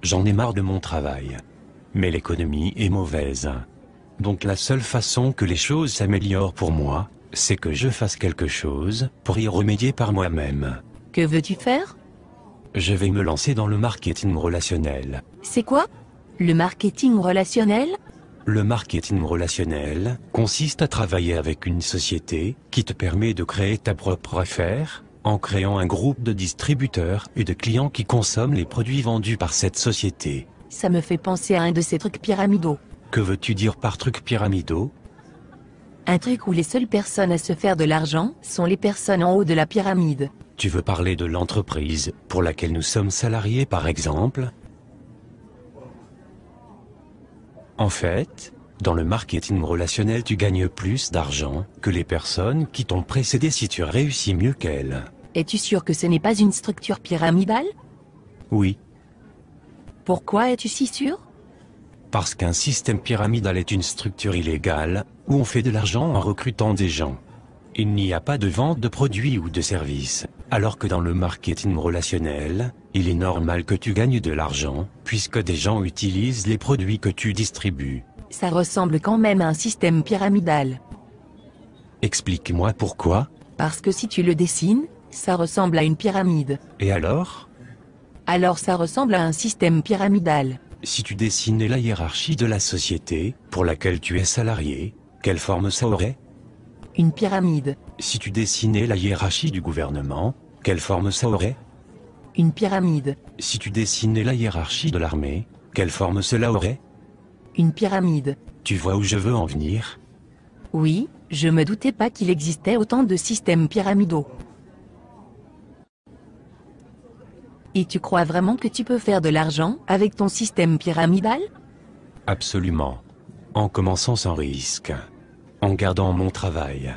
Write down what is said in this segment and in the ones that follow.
J'en ai marre de mon travail. Mais l'économie est mauvaise. Donc la seule façon que les choses s'améliorent pour moi, c'est que je fasse quelque chose pour y remédier par moi-même. Que veux-tu faire? Je vais me lancer dans le marketing relationnel. C'est quoi? Le marketing relationnel? Le marketing relationnel consiste à travailler avec une société qui te permet de créer ta propre affaire, en créant un groupe de distributeurs et de clients qui consomment les produits vendus par cette société. Ça me fait penser à un de ces trucs pyramidaux. Que veux-tu dire par trucs pyramidaux? Un truc où les seules personnes à se faire de l'argent sont les personnes en haut de la pyramide. Tu veux parler de l'entreprise pour laquelle nous sommes salariés par exemple? En fait, dans le marketing relationnel tu gagnes plus d'argent que les personnes qui t'ont précédé si tu réussis mieux qu'elles. Es-tu sûr que ce n'est pas une structure pyramidale? Oui, Pourquoi es-tu si sûr? parce qu'un système pyramidal est une structure illégale, où on fait de l'argent en recrutant des gens. Il n'y a pas de vente de produits ou de services, alors que dans le marketing relationnel, il est normal que tu gagnes de l'argent, puisque des gens utilisent les produits que tu distribues. Ça ressemble quand même à un système pyramidal. Explique-moi pourquoi, Parce que si tu le dessines, ça ressemble à une pyramide. et alors? Alors ça ressemble à un système pyramidal. Si tu dessinais la hiérarchie de la société, pour laquelle tu es salarié, quelle forme ça aurait? Une pyramide. Si tu dessinais la hiérarchie du gouvernement, quelle forme ça aurait? Une pyramide. Si tu dessinais la hiérarchie de l'armée, quelle forme cela aurait? Une pyramide. Tu vois où je veux en venir? Oui, je me doutais pas qu'il existait autant de systèmes pyramidaux. Et tu crois vraiment que tu peux faire de l'argent avec ton système pyramidal? Absolument. En commençant sans risque. En gardant mon travail.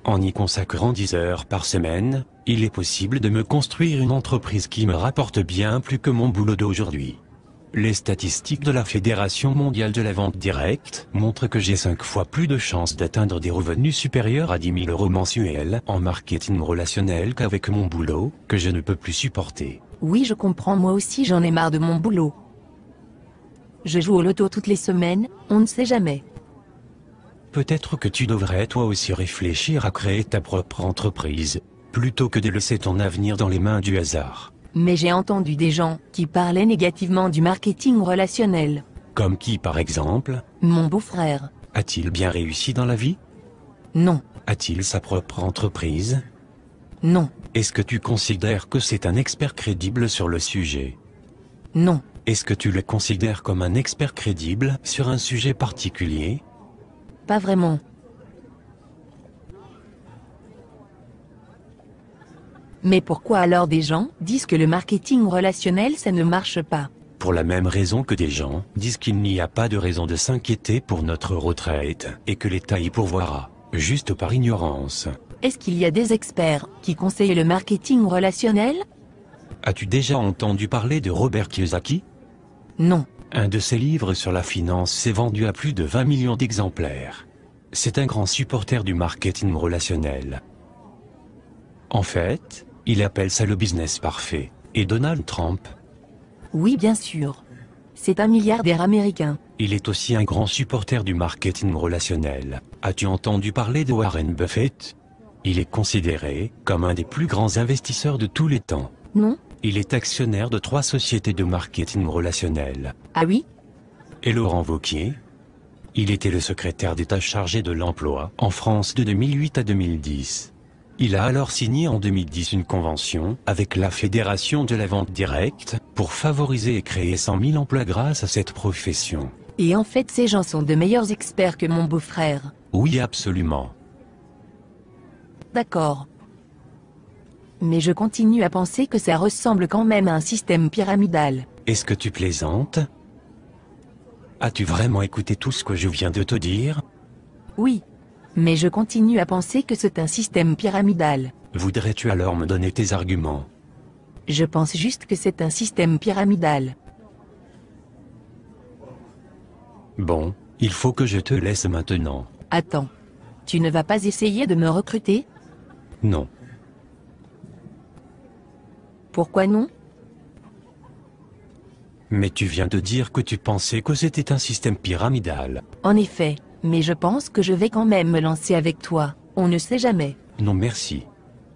En y consacrant 10 heures par semaine, il est possible de me construire une entreprise qui me rapporte bien plus que mon boulot d'aujourd'hui. Les statistiques de la Fédération mondiale de la vente directe montrent que j'ai 5 fois plus de chances d'atteindre des revenus supérieurs à 10 000 € mensuels en marketing relationnel qu'avec mon boulot, que je ne peux plus supporter. Oui, je comprends, moi aussi j'en ai marre de mon boulot. Je joue au loto toutes les semaines, on ne sait jamais. Peut-être que tu devrais toi aussi réfléchir à créer ta propre entreprise, plutôt que de laisser ton avenir dans les mains du hasard. Mais j'ai entendu des gens qui parlaient négativement du marketing relationnel. Comme qui par exemple? Mon beau-frère. A-t-il bien réussi dans la vie? Non, A-t-il sa propre entreprise? non, Est-ce que tu considères que c'est un expert crédible sur le sujet? non, Est-ce que tu le considères comme un expert crédible sur un sujet particulier? pas vraiment. Mais pourquoi alors des gens disent que le marketing relationnel ça ne marche pas? Pour la même raison que des gens disent qu'il n'y a pas de raison de s'inquiéter pour notre retraite, et que l'État y pourvoira, juste par ignorance. Est-ce qu'il y a des experts qui conseillent le marketing relationnel? As-tu déjà entendu parler de Robert Kiyosaki? Non. Un de ses livres sur la finance s'est vendu à plus de 20 millions d'exemplaires. C'est un grand supporter du marketing relationnel. En fait, il appelle ça le business parfait. Et Donald Trump? Oui, bien sûr. C'est un milliardaire américain. Il est aussi un grand supporter du marketing relationnel. As-tu entendu parler de Warren Buffett? Il est considéré comme un des plus grands investisseurs de tous les temps. Non? Il est actionnaire de 3 sociétés de marketing relationnel. Ah oui? Et Laurent Wauquiez? Il était le secrétaire d'État chargé de l'emploi en France de 2008 à 2010. Il a alors signé en 2010 une convention avec la Fédération de la vente directe pour favoriser et créer 100 000 emplois grâce à cette profession. Et en fait ces gens sont de meilleurs experts que mon beau-frère. Oui, absolument. D'accord. Mais je continue à penser que ça ressemble quand même à un système pyramidal. Est-ce que tu plaisantes? As-tu vraiment écouté tout ce que je viens de te dire? Oui. Mais je continue à penser que c'est un système pyramidal. Voudrais-tu alors me donner tes arguments? Je pense juste que c'est un système pyramidal. Bon, il faut que je te laisse maintenant. Attends. Tu ne vas pas essayer de me recruter? Non. Pourquoi non? Mais tu viens de dire que tu pensais que c'était un système pyramidal. En effet, mais je pense que je vais quand même me lancer avec toi, on ne sait jamais. Non merci.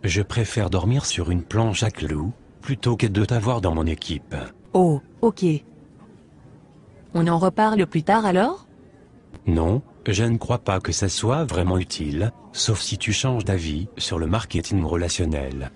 Je préfère dormir sur une planche à clous, plutôt que de t'avoir dans mon équipe. Oh, ok. On en reparle plus tard alors? Non, je ne crois pas que ça soit vraiment utile, sauf si tu changes d'avis sur le marketing relationnel.